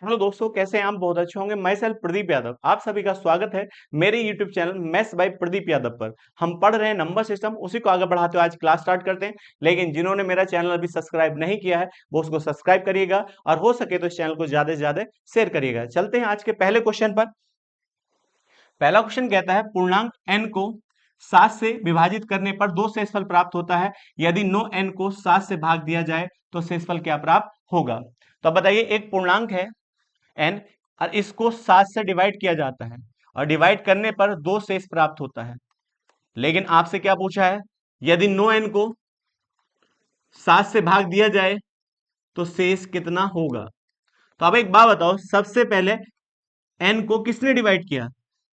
Hello दोस्तों, कैसे हैं आप? बहुत अच्छे होंगे। मैं सेल्फ प्रदीप यादव, आप सभी का स्वागत है मेरे YouTube channel maths by Pradeep Yadav पर। हम पढ़ रहे हैं नंबर सिस्टम, उसी को आगे बढ़ाते हुए आज क्लास स्टार्ट करते हैं। लेकिन जिन्होंने मेरा चैनल अभी सब्सक्राइब नहीं किया है वो उसको सब्सक्राइब करिएगा और हो सके तो इस चैनल को ज्यादा से ज्यादा शेयर करिएगा। चलते हैं आज के पहले क्वेश्चन पर। पहला क्वेश्चन कहता है पूर्णांक n को 7 से विभाजित करने पर दो शेषफल प्राप्त होता है। यदि नो n को 7 से भाग दिया जाए तो शेषफल क्या प्राप्त होगा? तो अब बताइए, एक पूर्णांक है n और इसको 7 से डिवाइड किया जाता है और डिवाइड करने पर दो शेष प्राप्त होता है। लेकिन आपसे क्या पूछा है? यदि नो n को 7 से भाग दिया जाए तो शेष कितना होगा? तो अब एक बात बताओ, सबसे पहले n को किसने डिवाइड किया?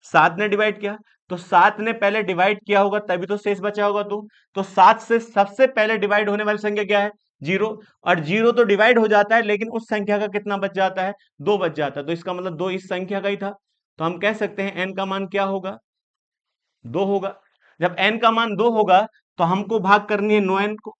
7 ने डिवाइड किया। तो 7 ने पहले डिवाइड किया होगा तभी तो शेष बचा होगा। तो 7 से सबसे पहले डिवाइड होने वाली संख्या क्या है? 0। और 0 तो डिवाइड हो जाता है लेकिन उस संख्या का कितना बच जाता है? 2 बच जाता है। तो इसका मतलब 2 इस संख्या का ही था। तो हम कह सकते हैं n का मान क्या होगा? 2 होगा। जब n का मान 2 होगा तो हमको भाग करनी है नो n को।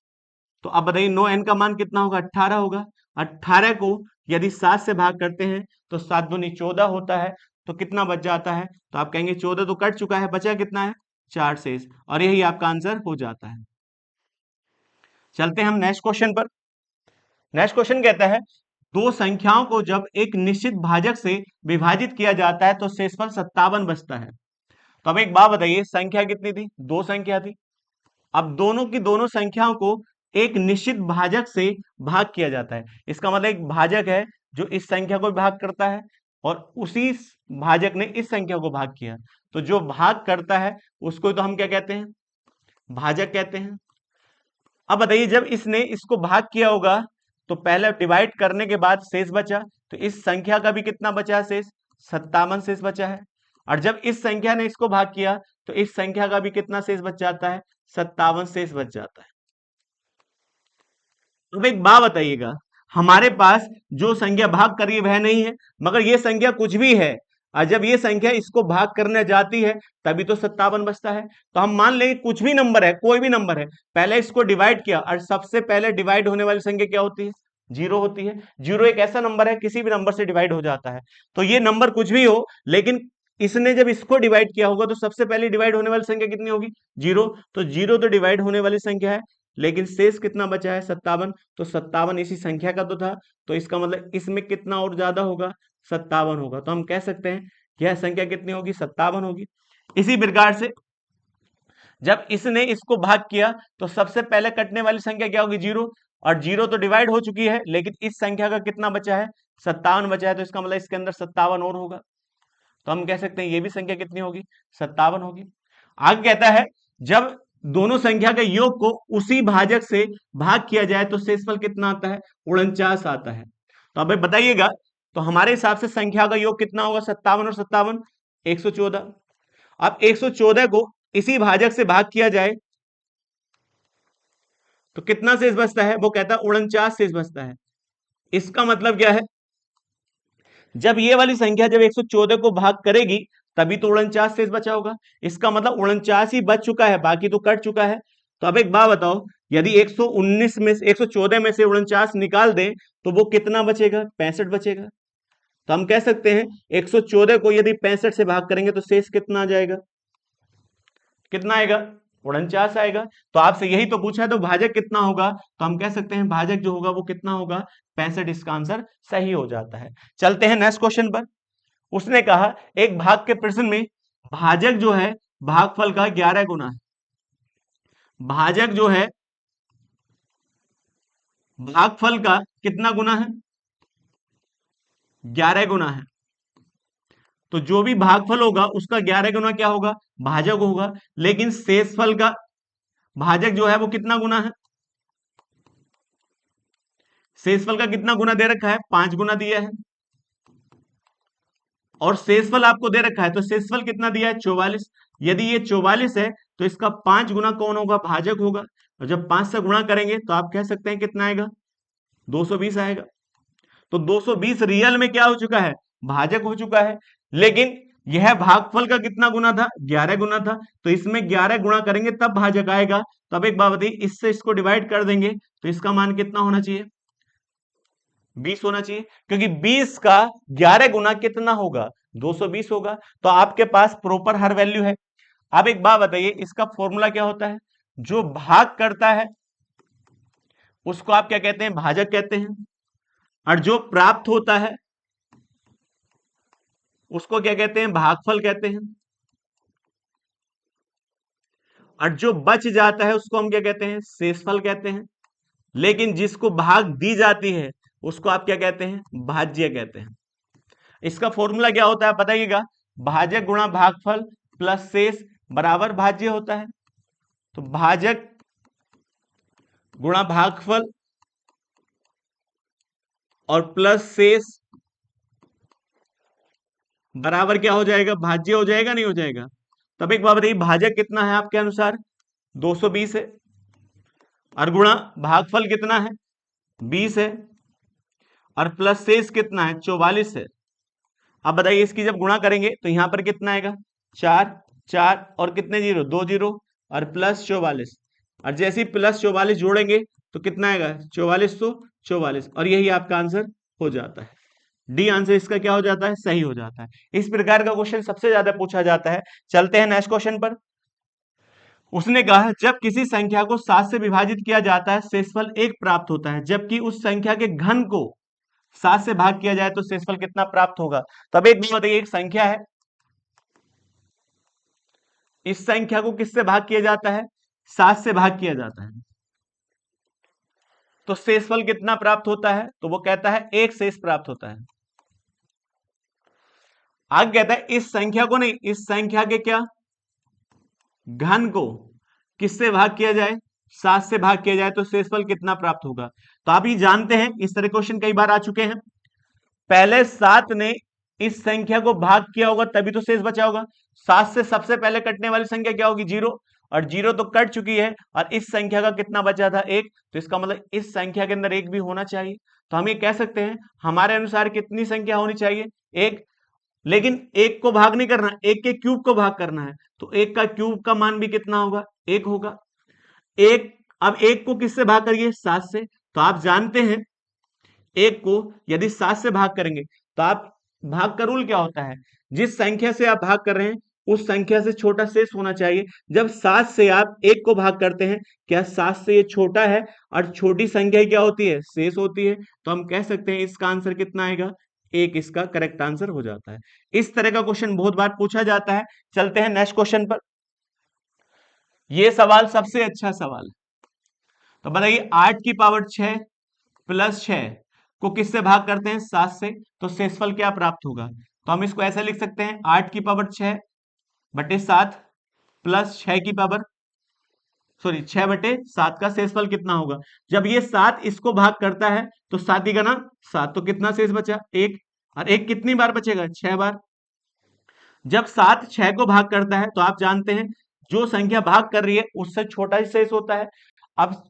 तो अब बताइए, नो n का मान कितना होगा? 18 होगा। 18 को यदि 7 से भाग करते हैं तो 7 दूनी 14 होता है। तो कितना बच जाता है? तो आप कहेंगे 14 तो कट चुका है, बचा कितना है? 4 शेष। और यही आपका आंसर हो जाता है। चलते हैं हम नेक्स्ट क्वेश्चन पर। नेक्स्ट क्वेश्चन कहता है दो संख्याओं को जब एक निश्चित भाजक से विभाजित किया जाता है तो शेषफल 57 बचता है। तो अब एक बात बताइए, संख्या कितनी थी? दो संख्या थी। अब दोनों की दोनों संख्याओं को एक निश्चित भाजक से भाग किया जाता है। इसका मतलब एक भाजक है जो इस संख्या को भाग करता है और उसी भाजक ने इस संख्या को भाग किया। तो जो भाग करता है उसको तो हम क्या कहते हैं? भाजक कहते हैं। अब बताइए, जब इसने इसको भाग किया होगा तो पहले डिवाइड करने के बाद शेष बचा। तो इस संख्या का भी कितना बचा है शेष? 57 शेष बचा है। और जब इस संख्या ने इसको भाग किया तो इस संख्या का भी कितना शेष बच जाता है? 57 शेष बच जाता है। अब एक बात बताइएगा, हमारे पास जो संख्या भाग कर रही है वह नहीं है, मगर ये संख्या कुछ भी है और जब ये संख्या इसको भाग करने जाती है तभी तो 57 बचता है। तो हम मान लेंगे कुछ भी नंबर है, कोई भी नंबर है, पहले इसको डिवाइड किया और सबसे पहले डिवाइड होने वाली संख्या क्या होती है? 0 होती है। 0 एक ऐसा नंबर है किसी भी नंबर से डिवाइड हो जाता है। तो ये नंबर कुछ भी हो, लेकिन इसने जब इसको डिवाइड किया होगा तो सबसे पहले डिवाइड होने वाली संख्या कितनी होगी? 0। तो 0 तो डिवाइड होने वाली संख्या है, लेकिन शेष कितना बचा है? 57। तो 57 इसी संख्या का तो था। तो इसका मतलब इसमें कितना और ज्यादा होगा? 57 होगा। तो हम कह सकते हैं यह संख्या कितनी होगी? 57 होगी। इसी प्रकार से जब इसने इसको भाग किया तो सबसे पहले कटने वाली संख्या क्या होगी? 0। और 0 तो डिवाइड हो चुकी है लेकिन इस संख्या का कितना बचा है? 57 बचा है। तो इसका मतलब इसके अंदर 57 और होगा। तो हम कह सकते हैं ये भी संख्या कितनी होगी? 57 होगी। आगे कहता है जब दोनों संख्या के योग को उसी भाजक से भाग किया जाए तो शेषफल कितना आता है? 49 आता है। तो अब बताइएगा, तो हमारे हिसाब से संख्या का योग कितना होगा? 57 और 57 114। अब 114 को इसी भाजक से भाग किया जाए तो कितना शेष बचता है? वो कहता है 49 शेष बचता है। इसका मतलब क्या है? जब ये वाली संख्या जब 114 को भाग करेगी तभी तो 49 शेष बचा होगा। इसका मतलब 49 ही बच चुका है, बाकी तो कट चुका है। तो अब एक बात बताओ, यदि 119 में से 114 में से 49 निकाल दें तो वो कितना बचेगा? 65 बचेगा। तो हम कह सकते हैं 114 को यदि 65 से भाग करेंगे तो शेष कितना आ जाएगा? कितना आएगा? 49 आएगा। तो आपसे यही तो पूछा है, तो भाजक कितना होगा? तो हम कह सकते हैं भाजक जो होगा वो कितना होगा? 65। इसका आंसर सही हो जाता है। चलते हैं नेक्स्ट क्वेश्चन पर। उसने कहा एक भाग के प्रश्न में भाजक जो है भागफल का 11 गुना है। भाजक जो है भागफल का कितना गुना है? 11 गुना है। तो जो भी भागफल होगा उसका 11 गुना क्या होगा? भाजक होगा। लेकिन शेषफल का भाजक जो है वो कितना गुना है? शेषफल का कितना गुना दे रखा है? 5 गुना दिया है। और शेषफल आपको दे रखा है तो शेषफल कितना दिया है? 44। यदि ये 44 है तो इसका 5 गुना कौन होगा? भाजक होगा। और जब 5 से गुणा करेंगे तो आप कह सकते हैं कितना आएगा? 220 आएगा। तो 220 रियल में क्या हो चुका है? भाजक हो चुका है। लेकिन यह भागफल का कितना गुना था? 11 गुना था। तो इसमें 11 गुणा करेंगे तब भाजक आएगा। तब एक बात बताइए, इससे इसको डिवाइड कर देंगे तो इसका मान कितना होना चाहिए? 20 होना चाहिए, क्योंकि 20 का 11 गुना कितना होगा, 220 होगा। तो आपके पास प्रॉपर हर वैल्यू है। अब एक बात बताइए, इसका फॉर्मूला क्या होता है? जो भाग करता है उसको आप क्या कहते हैं, भाजक कहते हैं, और जो प्राप्त होता है उसको क्या कहते हैं, भागफल कहते हैं, और जो बच जाता है उसको हम क्या कहते हैं, शेषफल कहते हैं। लेकिन जिसको भाग दी जाती है उसको आप क्या कहते हैं, भाज्य कहते हैं। इसका फॉर्मूला क्या होता है बताइएगा, भाजक गुणा भागफल प्लस शेष बराबर भाज्य होता है। तो भाजक गुणा भागफल और प्लस शेष बराबर क्या हो जाएगा, भाज्य हो जाएगा, नहीं हो जाएगा? तब एक बात बताइए, भाजक कितना है आपके अनुसार, 220 है, और गुणा भागफल कितना है, 20 है, और प्लस शेष कितना है, 44 है। अब बताइए, इसकी जब गुणा करेंगे तो यहां पर कितना आएगा, 4 4 और कितने जीरो, 2 जीरो, और प्लस 44, और जैसे ही प्लस 44 जोड़ेंगे तो कितना आएगा, 44 तो 44, और यही आपका आंसर हो जाता है। डी आंसर इसका क्या हो जाता है, सही हो जाता है। इस प्रकार का क्वेश्चन सबसे ज्यादा पूछा जाता है। चलते हैं नेक्स्ट क्वेश्चन पर। उसने कहा जब किसी संख्या को 7 से विभाजित किया जाता है शेषफल 1 प्राप्त होता है, जबकि उस संख्या के घन को 7 से भाग किया जाए तो शेषफल कितना प्राप्त होगा? तब एक बात बताइए, एक संख्या है, इस संख्या को किससे भाग किया जाता है, 7 से भाग किया जाता है, तो शेषफल कितना प्राप्त होता है? तो वो कहता है 1 शेष प्राप्त होता है। आगे कहता है इस संख्या को नहीं, इस संख्या के क्या, घन को किससे भाग किया जाए, 7 से भाग किया जाए तो शेषफल कितना प्राप्त होगा? तो आप ये जानते हैं, इस तरह क्वेश्चन कई बार आ चुके हैं। पहले 7 ने इस संख्या को भाग किया होगा तभी तो शेष बचा होगा। 7 से सबसे पहले कटने वाली संख्या क्या होगी, 0, और 0 तो कट चुकी है, और इस संख्या का कितना बचा था, 1, तो इसका मतलब इस संख्या के अंदर 1 भी होना चाहिए। तो हम ये कह सकते हैं हमारे अनुसार कितनी संख्या होनी चाहिए, 1। लेकिन 1 को भाग नहीं करना, 1 के क्यूब को भाग करना है, तो 1 का क्यूब का मान भी कितना होगा, 1 होगा। एक, अब 1 को किससे भाग करिए, 7 से। तो आप जानते हैं 1 को यदि 7 से भाग करेंगे तो आप, भाग का रूल क्या होता है, जिस संख्या से आप भाग कर रहे हैं उस संख्या से छोटा शेष होना चाहिए। जब 7 से आप 1 को भाग करते हैं, क्या 7 से ये छोटा है, और छोटी संख्या क्या होती है, शेष होती है, तो हम कह सकते हैं इसका आंसर कितना आएगा, 1 इसका करेक्ट आंसर हो जाता है। इस तरह का क्वेश्चन बहुत बार पूछा जाता है। चलते हैं नेक्स्ट क्वेश्चन पर। यह सवाल सबसे अच्छा सवाल है। तो बताइए 8 की पावर 6 प्लस 6 को किससे भाग करते हैं, 7 से, तो शेषफल क्या प्राप्त होगा? तो हम इसको ऐसे लिख सकते हैं, 8 की पावर 6 बटे 7 प्लस 6 की पावर, सॉरी 6 बटे 7 का शेषफल कितना होगा? जब ये 7 इसको भाग करता है तो 7 ही का 7, तो कितना शेष बचा, 1, और 1 कितनी बार बचेगा, 6 बार। जब 7 6 को भाग करता है तो आप जानते हैं जो संख्या भाग कर रही है उससे छोटा ही शेष होता है। अब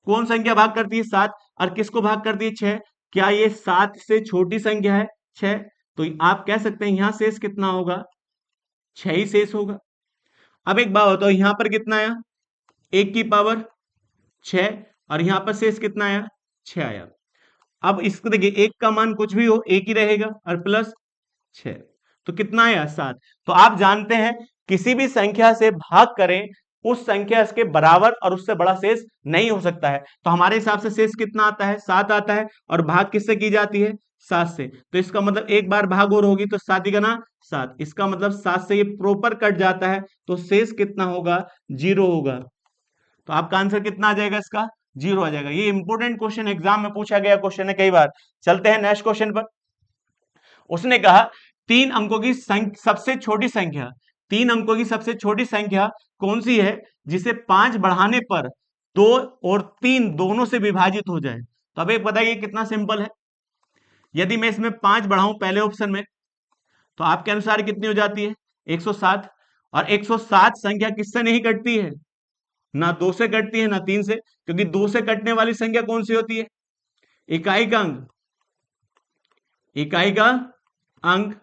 कौन संख्या भाग करती है, 7, और किसको भाग करती है, 6? क्या ये 7 से छोटी संख्या है, 6? तो आप कह सकते हैं यहां शेष कितना होगा, 6 ही शेष होगा। अब एक बात बताओ, यहां पर कितना आया, 1 की पावर 6, और यहां पर शेष कितना आया, 6 आया। अब इसको देखिए, 1 का मान कुछ भी हो 1 ही रहेगा, और प्लस 6, तो कितना आया, 7। तो आप जानते हैं किसी भी संख्या से भाग करें उस संख्या के बराबर और उससे बड़ा शेष नहीं हो सकता है। तो हमारे हिसाब से शेष कितना आता है, 7 आता है, और भाग किससे की जाती है, 7 से। तो इसका मतलब एक बार भाग और होगी तो 7 ही का 7, इसका मतलब 7 से ये प्रॉपर कट जाता है, तो शेष कितना होगा, 0 होगा। तो आपका आंसर कितना आ जाएगा, इसका 0 आ जाएगा। ये इंपॉर्टेंट क्वेश्चन एग्जाम में पूछा गया क्वेश्चन है कई बार। चलते हैं नेक्स्ट क्वेश्चन पर। उसने कहा 3 अंकों की सबसे छोटी संख्या, 3 अंकों की सबसे छोटी संख्या कौन सी है जिसे 5 बढ़ाने पर 2 और 3 दोनों से विभाजित हो जाए? तो अब एक बताइए कितना सिंपल है। यदि मैं इसमें 5 बढ़ाऊं पहले ऑप्शन में, तो आपके अनुसार कितनी हो जाती है, 107। और 107 संख्या किससे नहीं कटती है, ना 2 से कटती है ना 3 से, क्योंकि 2 से कटने वाली संख्या कौन सी होती है, इकाई का अंक। इकाई का अंक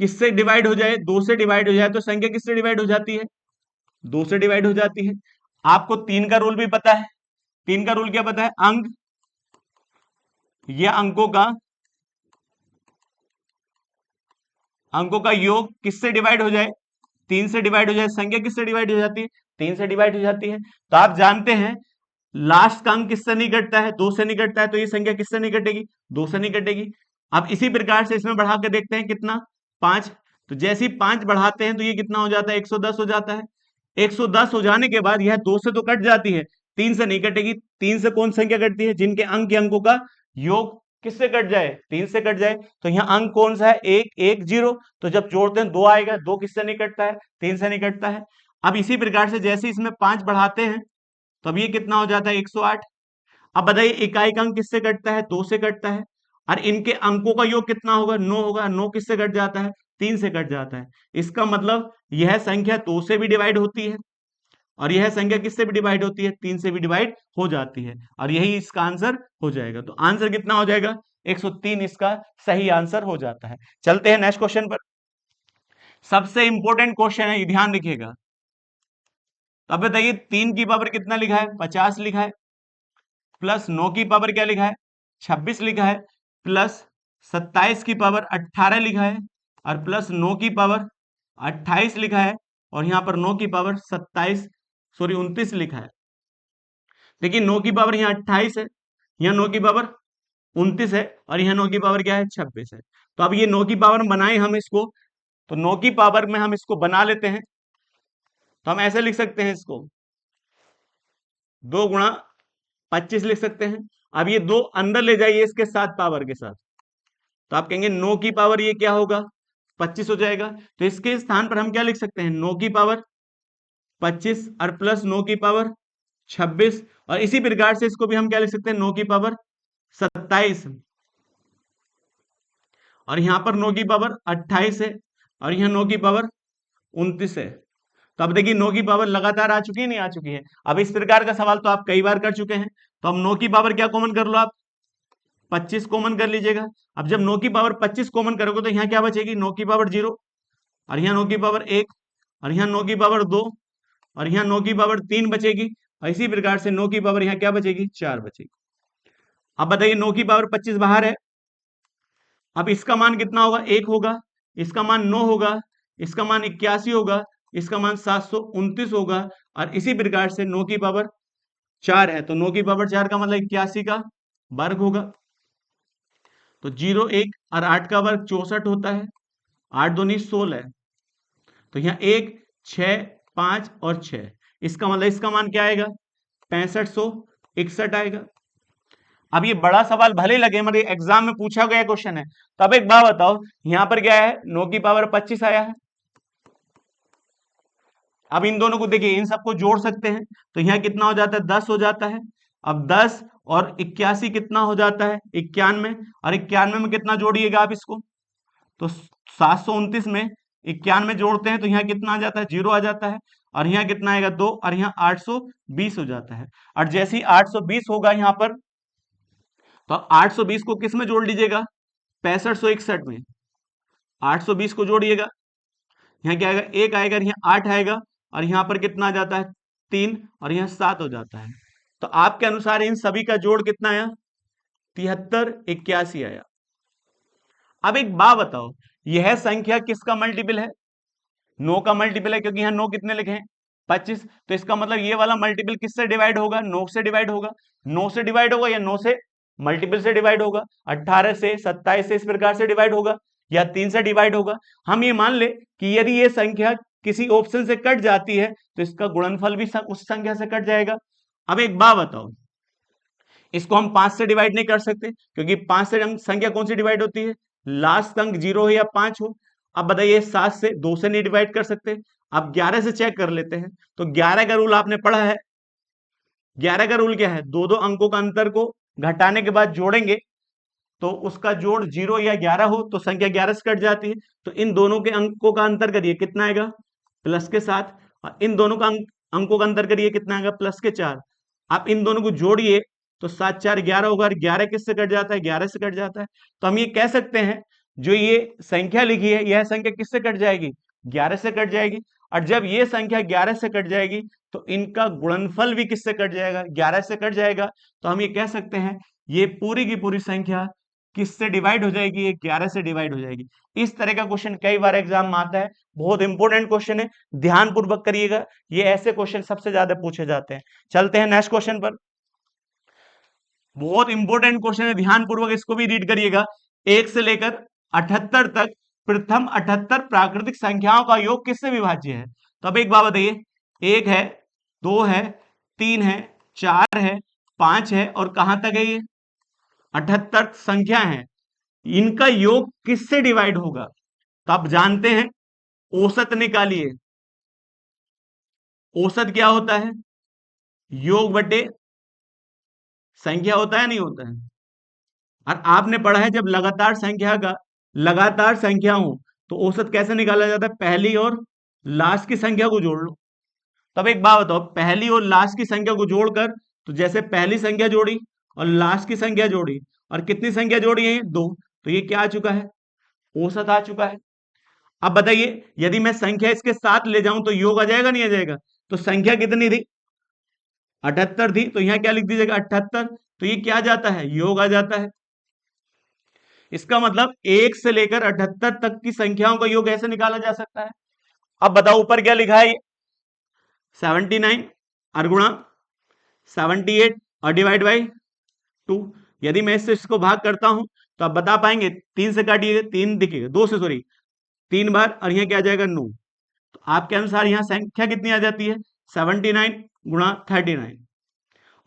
किससे डिवाइड हो जाए, 2 से डिवाइड हो जाए तो संख्या किससे डिवाइड हो जाती है, 2 से डिवाइड हो जाती है। आपको 3 का रूल भी पता है। 3 का रूल क्या पता है, अंक ये अंकों का योग किससे डिवाइड हो जाए, 3 से डिवाइड हो जाए। संख्या किससे डिवाइड हो जाती है, 3 से डिवाइड हो जाती है। तो आप जानते हैं लास्ट का अंक किससे नहीं कटता है, 2 से नहीं कटता है, तो ये संख्या किससे नहीं कटेगी, 2 से नहीं कटेगी। अब इसी प्रकार से इसमें बढ़ा के देखते हैं कितना, 5। तो जैसे ही 5 बढ़ाते हैं तो ये कितना हो जाता है, 110 हो जाता है। 110 हो जाने के बाद यह 2 से तो कट जाती है, 3 से नहीं कटेगी। 3 से कौन संख्या कटती है, जिनके अंक या अंकों का योग किससे कट जाए, 3 से कट जाए। तो यहाँ अंक कौन सा है, 1 1 0। तो जब जोड़ते हैं 2 आएगा, 2 किससे नहीं कटता है, 3 से नहीं कटता है। अब इसी प्रकार से जैसे इसमें 5 बढ़ाते हैं तो अब ये कितना हो जाता है, 108। अब बताइए इकाई का अंक किससे कटता है, 2 से कटता है। और इनके अंकों का योग कितना होगा, 9 होगा। 9 किससे कट जाता है, 3 से कट जाता है। इसका मतलब यह संख्या 2 से भी डिवाइड होती है और यह संख्या किससे भी डिवाइड होती है, 3 से भी डिवाइड हो जाती है। और यही इसका आंसर हो जाएगा। तो आंसर कितना हो जाएगा, 103 इसका सही आंसर हो जाता है। चलते हैं नेक्स्ट क्वेश्चन पर। सबसे इंपॉर्टेंट क्वेश्चन है, ये ध्यान रखिएगा। तो अब बताइए 3 की पावर कितना लिखा है, 50 लिखा है, प्लस 9 की पावर क्या लिखा है, 26 लिखा है, प्लस 27 की पावर 18 लिखा है, और प्लस 9 की पावर 28 लिखा है, और यहां पर 9 की पावर 29 लिखा है। देखिए 9 की पावर यहाँ 28 है, यहाँ 9 की पावर 29 है, और यहाँ 9 की पावर क्या है, 26 है। तो अब ये 9 की पावर बनाए हम इसको, तो 9 की पावर में हम इसको बना लेते हैं। तो हम ऐसे लिख सकते हैं इसको, 2 गुणा 25 लिख सकते हैं। अब ये 2 अंदर ले जाइए इसके साथ, पावर के साथ, तो आप कहेंगे 9 की पावर ये क्या होगा, 25 हो जाएगा। तो इसके स्थान पर हम क्या लिख सकते हैं, 9 की पावर 25 और प्लस 9 की पावर 26। और इसी प्रकार से इसको भी हम क्या लिख सकते हैं, 9 की पावर 27, और यहां पर 9 की पावर 28 है, और यहाँ 9 की पावर 29 है। तो अब देखिए 9 की पावर लगातार आ चुकी है, नहीं आ चुकी है। अब इस प्रकार का सवाल तो आप कई बार कर चुके हैं। तो हम 9 की पावर क्या कॉमन कर लो, आप 25 कॉमन कर लीजिएगा। अब जब 9 की पावर 25 कॉमन करोगे तो यहाँ क्या बचेगी, 9 की पावर 0, और यहाँ 9 की पावर 1, और यहाँ 9 की पावर 2, और यहाँ 9 की पावर 3 बचेगी। और इसी प्रकार से 9 की पावर यहाँ क्या बचेगी, 4 बचेगी। अब बताइए 9 की पावर 25 बाहर है, अब इसका मान कितना होगा, 1 होगा, इसका मान 9 होगा, इसका मान 81 होगा, इसका मान 729 होगा, और इसी प्रकार से 9 की पावर 4 है, तो 9 की पावर 4 का मतलब 81 का वर्ग होगा। तो 0 1 और 8 का वर्ग 64 होता है, 8 दूनी 16 है। तो यहाँ 1 6 5 और 6, इसका मतलब इसका मान क्या आएगा, 6561 आएगा। अब ये बड़ा सवाल भले लगे, मतलब एग्जाम में पूछा गया क्वेश्चन है। तो अब एक बात बताओ, यहाँ पर क्या है, 9 की पावर 25 आया है। अब इन दोनों को देखिए, इन सबको जोड़ सकते हैं, तो यहाँ कितना हो जाता है, 10 हो जाता है। अब 10 और 81 कितना हो जाता है, 91, और 91 में कितना जोड़िएगा आप इसको, तो 729 में 91 जोड़ते हैं तो यहाँ कितना आ जाता है, 0 आ जाता है, और यहाँ कितना आएगा, 2, और यहाँ 820 हो जाता है। और जैसे ही 820 होगा यहाँ पर, तो 820 को किस में जोड़ लीजिएगा, 6561 में 820 को जोड़िएगा। यहाँ क्या आएगा, 1 आएगा, यहाँ 8 आएगा, और यहाँ पर कितना आ जाता है, 3, और यहाँ 7 हो जाता है। तो आपके अनुसार इन सभी का जोड़ कितना आया, 7381 आया। अब एक बात बताओ, यह संख्या किसका मल्टीपल है, 9 का मल्टीपल है, क्योंकि यहाँ 9 कितने लिखे हैं, 25। तो इसका मतलब ये वाला मल्टीपल किससे डिवाइड होगा, 9 से डिवाइड होगा। 9 से डिवाइड होगा या 9 से मल्टीपल से डिवाइड होगा, 18 से, 27 से, इस प्रकार से डिवाइड होगा, या 3 से डिवाइड होगा। हम ये मान ले कि यदि ये संख्या किसी ऑप्शन से कट जाती है तो इसका गुणनफल भी उस संख्या से कट जाएगा। अब एक बात बताओ, इसको हम 5 से डिवाइड नहीं कर सकते, क्योंकि 5 से संख्या कौन सी डिवाइड होती है, लास्ट अंक 0 हो या 5 हो। अब बताइए 7 से 2 से नहीं डिवाइड कर सकते। अब 11 से चेक कर लेते हैं, तो 11 का रूल आपने पढ़ा है। 11 का रूल क्या है, दो दो अंकों का अंतर को घटाने के बाद जोड़ेंगे, तो उसका जोड़ 0 या 11 हो तो संख्या 11 से कट जाती है। तो इन दोनों के अंकों का अंतर करिए, कितना आएगा, प्लस के 7, और इन दोनों का अंकों का अंतर करिए, कितना आएगा, प्लस के 4। आप इन दोनों को जोड़िए तो 7 4 11 होगा, और 11 किससे कट जाता है, 11 से कट जाता है। तो हम ये कह सकते हैं, जो ये संख्या लिखी है, यह संख्या किससे कट जाएगी, 11 से कट जाएगी। और जब ये संख्या 11 से कट जाएगी तो इनका गुणनफल भी किससे कट जाएगा, 11 से कट जाएगा। तो हम ये कह सकते हैं ये पूरी की पूरी संख्या किससे डिवाइड हो जाएगी? ये 11 से डिवाइड हो जाएगी। इस तरह का क्वेश्चन कई बार एग्जाम में आता है, बहुत इंपॉर्टेंट क्वेश्चन है, ध्यान पूर्वक करिएगा, ये ऐसे क्वेश्चन सबसे ज्यादा पूछे जाते हैं। चलते हैं नेक्स्ट क्वेश्चन पर। बहुत इंपॉर्टेंट क्वेश्चन है, ध्यान पूर्वक इसको भी रीड करिएगा। 1 से लेकर 78 तक प्रथम 78 प्राकृतिक संख्याओं का योग किससे विभाज्य है? तो अब एक बात बताइए, 1 है, 2 है, 3 है, 4 है, 5 है और कहां तक है? ये 78 संख्या है, इनका योग किससे डिवाइड होगा? तो आप जानते हैं, औसत निकालिए। औसत क्या होता है? योग बटे संख्या होता है, नहीं होता है? और आपने पढ़ा है जब लगातार संख्या हो तो औसत कैसे निकाला जाता है? पहली और लास्ट की संख्या को जोड़ लो। तब एक बात बताओ, पहली और लास्ट की संख्या को जोड़कर, तो जैसे पहली संख्या जोड़ी और लास्ट की संख्या जोड़ी और कितनी संख्या जोड़ी है? 2। तो ये क्या आ चुका है? औसत आ चुका है। अब बताइए, यदि मैं संख्या इसके साथ ले जाऊं तो योग आ जाएगा, नहीं आ जाएगा? तो संख्या कितनी थी? 78 थी, तो यहां क्या लिख दीजिएगा? 78। तो ये क्या जाता है? योग आ जाता है। इसका मतलब 1 से लेकर 78 तक की संख्याओं का योग ऐसे निकाला जा सकता है। अब बताओ ऊपर क्या लिखा है? 79 और गुणा 78 और डिवाइड बाई 2। यदि मैं इससे इसको भाग करता हूं तो आप बता पाएंगे? 3 से काटिएगा, 3 दिखेगा, 2 से, सॉरी, 3 बार, और यहाँ क्या आ जाएगा? 9। तो आपके अनुसार यहाँ संख्या कितनी आ जाती है? 79 गुणा 39।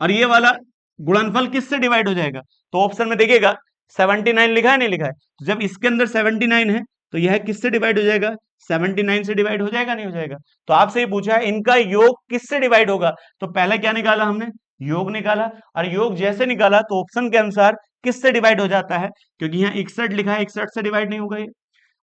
और ये वाला गुणनफल किससे डिवाइड हो जाएगा? तो ऑप्शन में देखिएगा 79 लिखा है, नहीं लिखा है? तो जब इसके अंदर 79 है तो यह किससे डिवाइड हो जाएगा? 79 से डिवाइड हो जाएगा, नहीं हो जाएगा? तो आपसे ये पूछा है इनका योग किससे डिवाइड होगा, तो पहले क्या निकाला हमने? योग निकाला। और योग जैसे निकाला तो ऑप्शन के अनुसार किससे डिवाइड हो जाता है? क्योंकि यहाँ 61 लिखा है, 61 से डिवाइड नहीं होगा। ये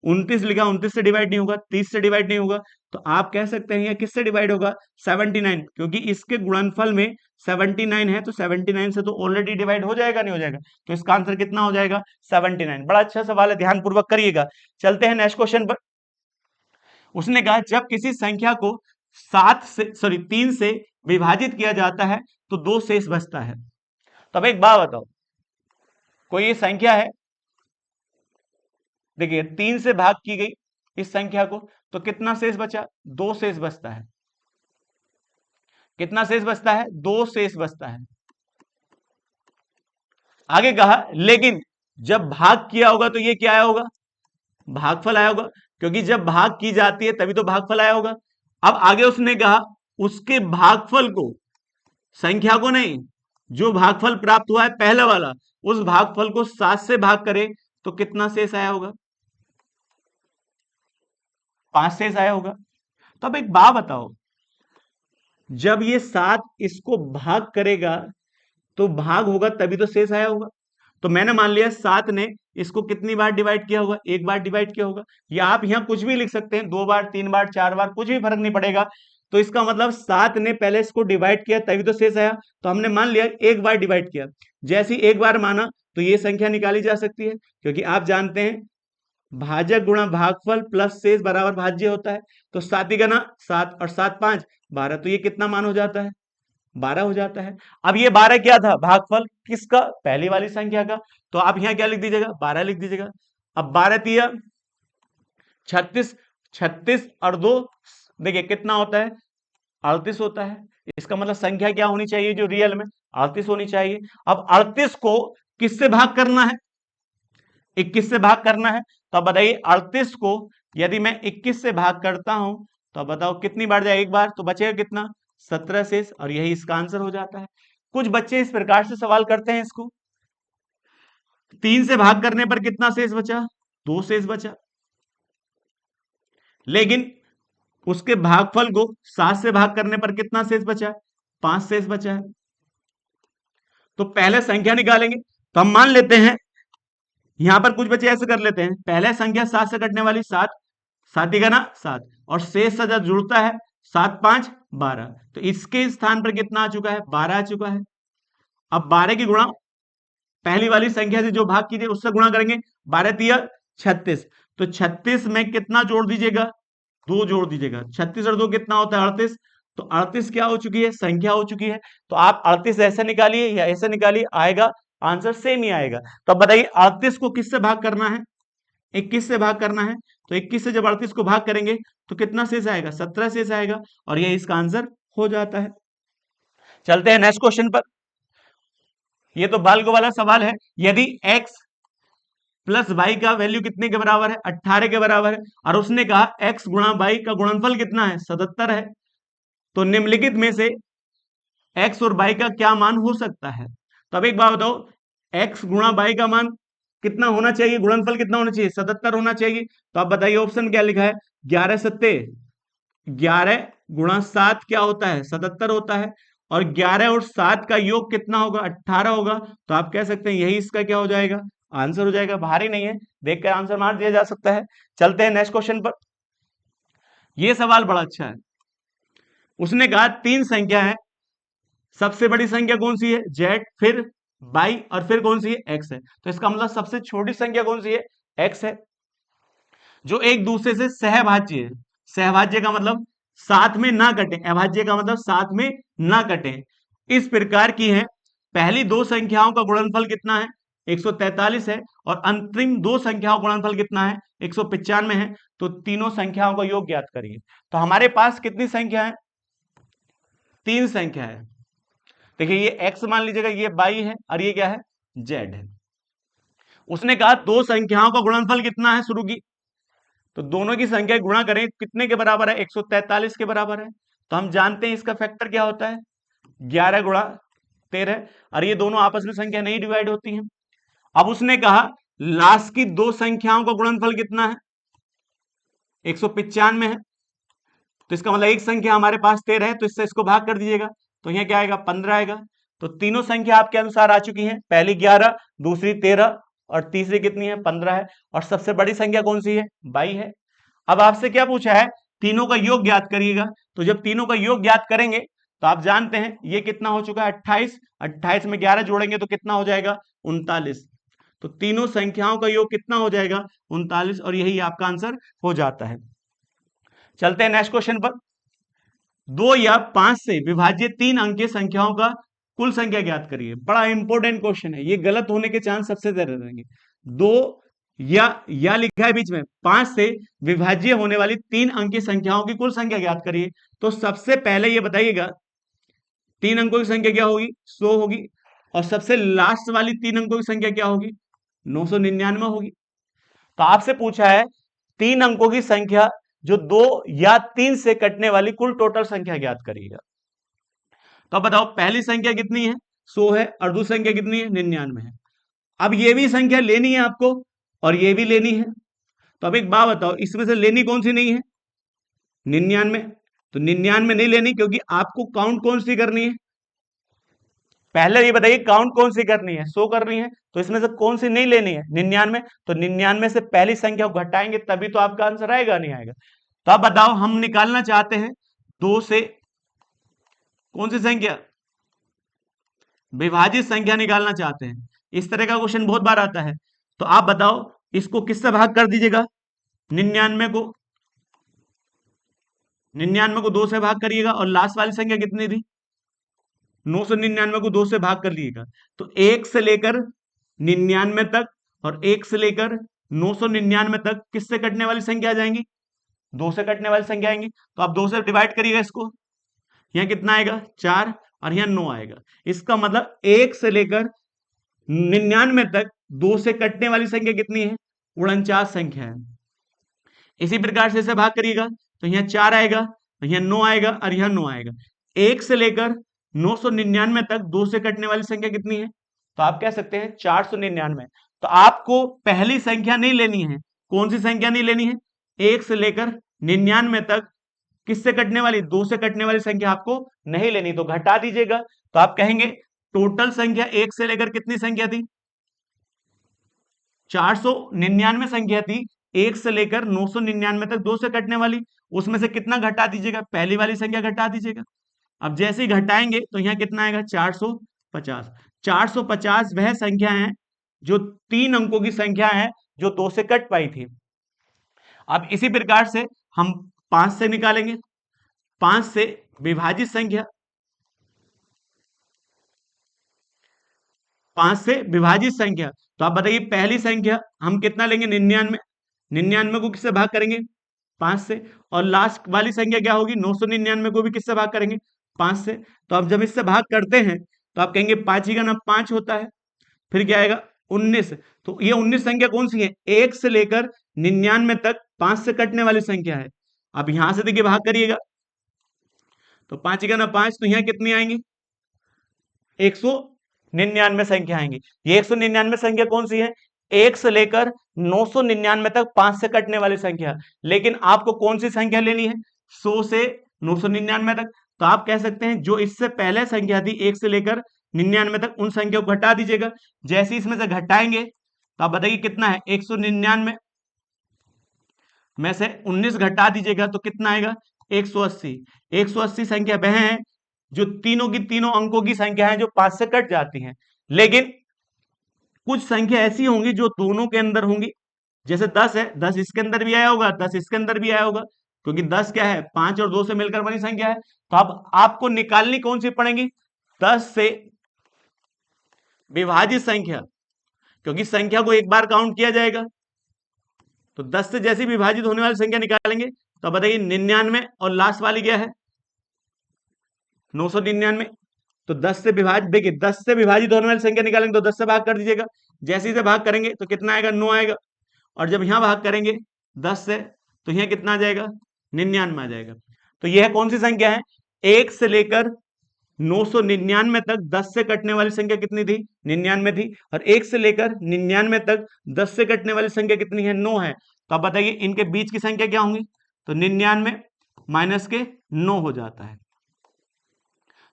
29 लिखा, 29 से डिवाइड नहीं होगा, 30 से डिवाइड नहीं होगा। तो आप कह सकते हैं ये किससे डिवाइड होगा? 79, क्योंकि इसके गुणनफल में 79 है, तो 79 से तो ऑलरेडी डिवाइड हो जाएगा, नहीं हो जाएगा? तो इसका आंसर कितना हो जाएगा? 79। बड़ा अच्छा सवाल है, ध्यान पूर्वक करिएगा। चलते हैं नेक्स्ट क्वेश्चन पर। उसने कहा जब किसी संख्या को 3 से विभाजित किया जाता है तो 2 शेष बचता है। तब एक बात बताओ, कोई ये संख्या है, देखिए 3 से भाग की गई इस संख्या को, तो कितना शेष बचा? 2 शेष बचता है। कितना शेष बचता है? 2 शेष बचता है। आगे कहा लेकिन जब भाग किया होगा तो ये क्या आया होगा? भागफल आया होगा, क्योंकि जब भाग की जाती है तभी तो भागफल आया होगा। अब आगे उसने कहा उसके भागफल को, संख्या को नहीं, जो भागफल प्राप्त हुआ है पहला वाला, उस भागफल को 7 से भाग करे तो कितना शेष आया होगा? 5 शेष आया होगा। तो अब एक बात बताओ, जब ये 7 इसको भाग करेगा तो भाग होगा तभी तो शेष आया होगा। तो मैंने मान लिया 7 ने इसको कितनी बार डिवाइड किया होगा? 1 बार डिवाइड किया होगा। या आप यहां कुछ भी लिख सकते हैं, 2 बार, 3 बार, 4 बार, कुछ भी फर्क नहीं पड़ेगा। तो इसका मतलब 7 ने पहले इसको डिवाइड किया तभी तो शेष आया। तो हमने मान लिया 1 बार डिवाइड किया, जैसे ही 1 बार माना तो ये संख्या निकाली जा सकती है, क्योंकि आप जानते हैं भाजक गुणा भागफल प्लस शेष बराबर भाज्य होता है। तो 7 ही गुना 7 और 7 5 12, तो ये कितना मान हो जाता है? 12 हो जाता है। अब ये 12 क्या था? भागफल किसका? पहली वाली संख्या का। तो आप यहां क्या लिख दीजिएगा? 12 लिख दीजिएगा। अब 12 तिया 36, 36 और 2 देखिए कितना होता है? 38 होता है। इसका मतलब संख्या क्या होनी चाहिए जो रियल में? 38 होनी चाहिए। अब 38 को किससे भाग करना है? 21 से भाग करना है। तो अब बताइए 38 को यदि मैं 21 से भाग करता हूं तो बताओ कितनी बार जाए? 1 बार, तो बचेगा कितना? 17 शेष, और यही इसका आंसर हो जाता है। कुछ बच्चे इस प्रकार से सवाल करते हैं इसको, 3 से भाग करने पर कितना शेष बचा? 2 शेष बचा। लेकिन उसके भागफल को 7 से भाग करने पर कितना शेष बचा? 5 शेष बचा है। तो पहले संख्या निकालेंगे, तो हम मान लेते हैं यहां पर कुछ बच्चे ऐसे कर लेते हैं, पहले संख्या 7 से कटने वाली 7, 7 ही ना 7, और शेष सजा जुड़ता है 7 5 12, तो इसके स्थान पर कितना आ चुका है? 12 आ चुका है। अब 12 की गुणा पहली वाली संख्या से जो भाग कीजिए उससे गुणा करेंगे, 12 तिया 36, तो 36 में कितना जोड़ दीजिएगा? 2 जोड़ दीजिएगा। 36 और 2 कितना होता है? 38। तो 38 क्या हो चुकी है? संख्या हो चुकी है। तो आप 38 ऐसे निकालिए या ऐसे निकालिए, आएगा आंसर सेम ही आएगा। तो अब बताइए 38 को किससे भाग करना है? 21 से भाग करना है। तो 21 से जब 38 को भाग करेंगे तो कितना शेष आएगा? 17 शेष आएगा, और ये इसका आंसर हो जाता है। चलते हैं नेक्स्ट क्वेश्चन पर। ये तो बाल्क वाला सवाल है। यदि x प्लस वाई का वैल्यू कितने के बराबर है? 18 के बराबर है, और उसने कहा x गुणा वाई का गुणनफल कितना है? 77 है। तो निम्नलिखित में से x और y का क्या मान हो सकता है? तो अब एक बात बताओ, x गुणा y का मान कितना होना चाहिए? गुणनफल कितना होना चाहिए? 77 होना चाहिए। तो आप बताइए ऑप्शन क्या लिखा है? 11 सत्ते 11 गुणा 7 क्या होता है? 77 होता है। और 11 और 7 का योग कितना होगा? 18 होगा। तो आप कह सकते हैं यही इसका क्या हो जाएगा? आंसर हो जाएगा। भारी नहीं है, देखकर आंसर मार दिया जा सकता है। चलते हैं नेक्स्ट क्वेश्चन पर। यह सवाल बड़ा अच्छा है। उसने कहा 3 संख्या है, सबसे बड़ी संख्या कौन सी है? z, फिर y, और फिर कौन सी है? x है। तो इसका मतलब सबसे छोटी संख्या कौन सी है? x है, जो एक दूसरे से सहभाज्य है। सहभाज्य का मतलब साथ में ना कटे, अभाज्य का मतलब साथ में ना कटे। इस प्रकार की है। पहली दो संख्याओं का गुणनफल कितना है? 143 है, और अंतिम दो संख्याओं का गुणनफल कितना है? 195 है। तो तीनों संख्याओं का योग ज्ञात करिए। तो हमारे पास कितनी संख्या है? 3 संख्या है। देखिए ये x मान लीजिएगा, ये y है, और ये क्या है? z है। उसने कहा दो संख्याओं का गुणनफल कितना है? शुरू की तो दोनों की संख्या गुणा करें, कितने के बराबर है? 143 के बराबर है। तो हम जानते हैं इसका फैक्टर क्या होता है? 11 गुणा 13, और ये दोनों आपस में संख्या नहीं डिवाइड होती हैं। अब उसने कहा लास्ट की दो संख्याओं का गुणनफल कितना है? 195 है। तो इसका मतलब एक संख्या हमारे पास 13 है, तो इससे इसको भाग कर दीजिएगा। तो यहाँ क्या आएगा? 15 आएगा। तो तीनों संख्या आपके अनुसार आ चुकी हैं। पहली 11, दूसरी 13, और तीसरी कितनी है? 15 है। और सबसे बड़ी संख्या कौन सी है? 22 है। अब आपसे क्या पूछा है? तीनों का योग ज्ञात करिएगा। तो जब तीनों का योग ज्ञात करेंगे तो आप जानते हैं ये कितना हो चुका है? 28। 28 में 11 जोड़ेंगे तो कितना हो जाएगा? 39। तो तीनों संख्याओं का योग कितना हो जाएगा? 39, और यही आपका आंसर हो जाता है। चलते हैं नेक्स्ट क्वेश्चन पर। 2 या 5 से विभाज्य 3 अंकीय संख्याओं का कुल संख्या ज्ञात करिए। बड़ा इंपॉर्टेंट क्वेश्चन है, ये गलत होने के चांस सबसे ज्यादा रहेंगे। 2 या लिखा है बीच में, 5 से विभाज्य होने वाली 3 अंकीय संख्याओं की कुल संख्या ज्ञात करिए। तो सबसे पहले ये बताइएगा 3 अंकों की संख्या क्या होगी? 100 होगी। और सबसे लास्ट वाली 3 अंकों की संख्या क्या होगी? 999 होगी। तो आपसे पूछा है 3 अंकों की संख्या जो 2 या 3 से कटने वाली कुल टोटल संख्या ज्ञात करिएगा। तो अब बताओ पहली संख्या कितनी है? 100 है, और दूसरी संख्या कितनी है? 99 है। अब ये भी संख्या लेनी है आपको, और ये भी लेनी है। तो अब एक बात बताओ, इसमें से लेनी कौन सी नहीं है? 99। तो 99 नहीं लेनी, क्योंकि आपको काउंट कौन सी करनी है? पहले ये बताइए काउंट कौन सी करनी है? 100 करनी है। तो इसमें से कौन सी नहीं लेनी है? 99। तो 99 से पहली संख्या को घटाएंगे तभी तो आपका आंसर आएगा, नहीं आएगा? तो अब बताओ हम निकालना चाहते हैं 2 से कौन सी संख्या? विभाजित संख्या निकालना चाहते हैं। इस तरह का क्वेश्चन बहुत बार आता है। तो आप बताओ इसको किससे भाग कर दीजिएगा? 99 को 2 से भाग करिएगा, और लास्ट वाली संख्या कितनी थी? 999 को 2 से भाग कर लीजिएगा। तो 1 से लेकर 99 तक, और 1 से लेकर 999 तक किससे कटने वाली संख्या आ जाएंगी? 2 से कटने वाली संख्या आएंगी। तो आप 2 से डिवाइड करिएगा इसको। यहाँ कितना आएगा? 4, और यहाँ 9 आएगा। इसका मतलब 1 से लेकर 99 तक 2 से कटने वाली संख्या कितनी है? 49 संख्या है। इसी प्रकार से इसे भाग करिएगा। तो यहाँ 4 आएगा, यहाँ 9 आएगा, और यहाँ 9 आएगा। 1 से लेकर 999 तक 2 से कटने वाली संख्या कितनी है? तो आप कह सकते हैं 499। तो आपको पहली संख्या नहीं लेनी है। कौन सी संख्या नहीं लेनी है? 1 से लेकर 99 तक किससे कटने वाली? 2 से कटने वाली संख्या आपको नहीं लेनी, तो घटा दीजिएगा। तो आप कहेंगे टोटल संख्या 1 से लेकर कितनी संख्या थी? 499 संख्या थी। 1 से लेकर 999 तक 2 से कटने वाली, उसमें से कितना घटा दीजिएगा? पहली वाली संख्या घटा दीजिएगा। अब जैसे ही घटाएंगे तो यहाँ कितना आएगा? 450। 450 वह संख्या है जो 3 अंकों की संख्या है जो 2 से कट पाई थी। अब इसी प्रकार से हम 5 से निकालेंगे। 5 से विभाजित संख्या, 5 से विभाजित संख्या। तो आप बताइए पहली संख्या हम कितना लेंगे 99। 99 को किससे भाग करेंगे 5 से। और लास्ट वाली संख्या क्या होगी 999 को भी किससे भाग करेंगे 5 से। तो अब जब इससे भाग करते हैं तो आप कहेंगे 5 ही का ना 5 होता है। फिर क्या आएगा 19। तो ये 19 संख्या कौन सी है 1 से लेकर 99 तक 5 से कटने वाली संख्या है। अब यहां से देखिए भाग करिएगा तो 5 ही का ना 5, तो यहाँ कितनी आएंगी 199 संख्या आएंगी। ये 199 संख्या कौन सी है 1 से लेकर 999 तक 5 से कटने वाली संख्या। लेकिन आपको कौन सी संख्या लेनी है 100 से 999 तक। तो आप कह सकते हैं जो इससे पहले संख्या थी 1 से लेकर 99 तक उन संख्या को घटा दीजिएगा। जैसे इसमें से घटाएंगे तो आप बताइए कितना है 199 में से 19 घटा दीजिएगा तो कितना आएगा 180। 180 संख्या वह है जो तीनों की तीनों अंकों की संख्या है जो 5 से कट जाती हैं। लेकिन कुछ संख्या ऐसी होंगी जो दोनों के अंदर होंगी। जैसे 10 है 10 इसके अंदर भी आया होगा 10 इसके अंदर भी आया होगा, क्योंकि 10 क्या है 5 और 2 से मिलकर बनी संख्या है। तो अब आपको निकालनी कौन सी पड़ेगी 10 से विभाजित संख्या, क्योंकि संख्या को एक बार काउंट किया जाएगा। तो 10 से जैसी विभाजित होने वाली संख्या निकालेंगे तो बताइए 99 और लास्ट वाली क्या है 999। तो 10 से विभाजित देखिए 10 से विभाजित होने वाली संख्या निकालेंगे तो 10 से भाग कर दीजिएगा। जैसे ही से भाग करेंगे तो कितना आएगा 9 आएगा। और जब यहां भाग करेंगे 10 से तो यहां कितना आ जाएगा 99 आ जाएगा। तो यह कौन सी संख्या है 1 से लेकर 999 तक 10 से कटने वाली संख्या कितनी थी 99 थी। और 1 से लेकर 99 तक 10 से कटने वाली संख्या कितनी है 9 है। तो आप बताइए इनके बीच की संख्या क्या होंगी तो 99 माइनस के 9 हो जाता है।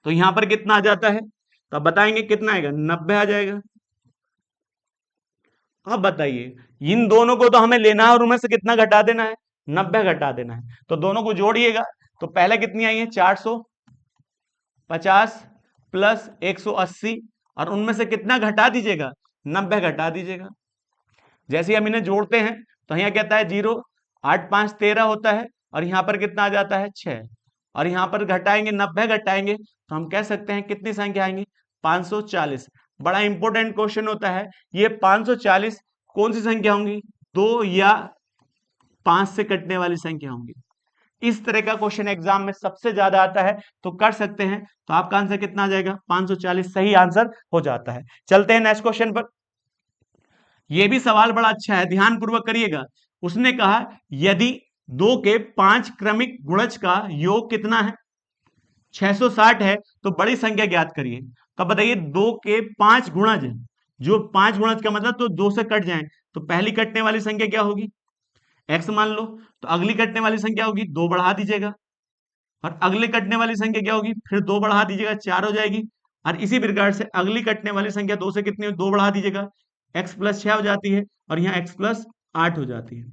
तो यहां पर कितना आ जाता है तो आप बताएंगे कितना आएगा 90 आ जाएगा। अब बताइए इन दोनों को तो हमें लेना है और उनमें से कितना घटा देना है 90 घटा देना है। तो दोनों को जोड़िएगा तो पहले कितनी आई है 450 प्लस 180 और उनमें से कितना घटा दीजिएगा 90 घटा दीजिएगा। जैसे ही हम इन्हें जोड़ते हैं तो यहाँ कहता है 0 8 5 13 होता है और यहाँ पर कितना आ जाता है 6 और यहाँ पर घटाएंगे 90 घटाएंगे तो हम कह सकते हैं कितनी संख्या आएंगी 540। बड़ा इंपॉर्टेंट क्वेश्चन होता है ये 540 कौन सी संख्या होंगी 2 या 5 से कटने वाली संख्या होंगी। इस तरह का क्वेश्चन एग्जाम में सबसे ज्यादा आता है तो कर सकते हैं। तो आपका आंसर कितना आ जाएगा 540 सही आंसर हो जाता है। चलते हैं नेक्स्ट क्वेश्चन पर। यह भी सवाल बड़ा अच्छा है ध्यान पूर्वक करिएगा। उसने कहा यदि 2 के 5 क्रमिक गुणज का योग कितना है 660 है तो बड़ी संख्या ज्ञात करिए। तो बताइए 2 के 5 गुणज, जो 5 गुणज का मतलब तो 2 से कट जाए तो पहली कटने वाली संख्या क्या होगी x मान लो। तो अगली कटने वाली संख्या होगी 2 बढ़ा दीजिएगा और अगले कटने वाली संख्या क्या होगी फिर 2 बढ़ा दीजिएगा 4 हो जाएगी। और इसी प्रकार से अगली कटने वाली संख्या 2 से कितनी 2 बढ़ा दीजिएगा x प्लस 6 हो जाती है और यहाँ x प्लस 8 हो जाती है।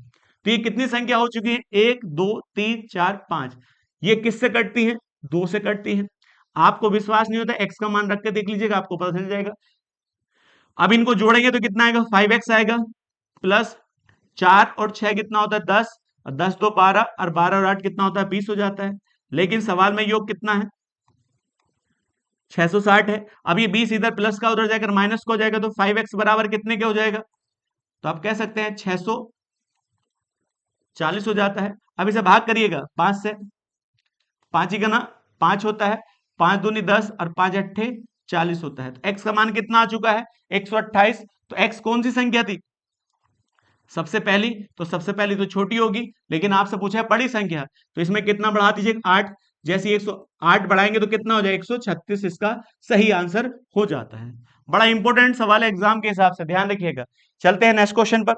तो ये कितनी संख्या हो चुकी है 1 2 3 4 5। ये किससे कटती है 2 से कटती है। आपको विश्वास नहीं होता x का मान रख के देख लीजिएगा आपको पता चल जाएगा। अब इनको जोड़ेंगे तो कितना आएगा 5x आएगा प्लस 4 और 6 कितना होता है 10 और 10 2 12 और 12 और 8 कितना होता है 20 हो जाता है। लेकिन सवाल में योग कितना है 660 है। अब ये 20 इधर प्लस का उधर जाकर माइनस का हो जाएगा तो 5x बराबर कितने के हो जाएगा तो आप कह सकते हैं 640 हो जाता है। अब इसे भाग करिएगा 5 से 5 ही गना 5 होता है 5 दूनी 10 और 5 अट्ठे 40 होता है। तो x का मान कितना आ चुका है 128। तो x कौन सी संख्या थी सबसे पहली, तो सबसे पहली तो छोटी होगी लेकिन आपसे पूछा है बड़ी संख्या तो इसमें कितना बढ़ा दीजिए 8। जैसे 108 बढ़ाएंगे तो कितना हो जाए 136 इसका सही आंसर हो जाता है। बड़ा इंपॉर्टेंट सवाल है एग्जाम के हिसाब से ध्यान रखिएगा। चलते हैं नेक्स्ट क्वेश्चन पर।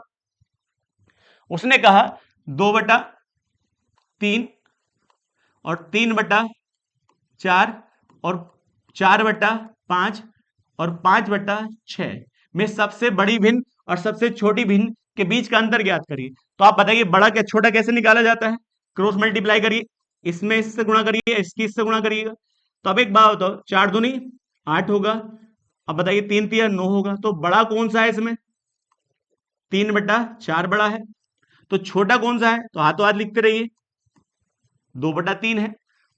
उसने कहा 2/3 और 3/4 और 4/5 और 5/6 में सबसे बड़ी भिन्न और सबसे छोटी भिन्न के बीच का अंतर ज्ञात करिए। तो आप बताइए बड़ा क्या छोटा कैसे निकाला जाता है क्रॉस मल्टीप्लाई करिए, इसमें इससे गुणा करिए इसकी इससे गुणा करिएगा। तो अब एक बात बताओ 4 दूनी 8 होगा। अब बताइए 3 तिया 9 होगा। तो बड़ा कौन सा है इसमें 3/4 बड़ा है। तो छोटा कौन सा है तो हाथों हाथ लिखते रहिए 2/3 है।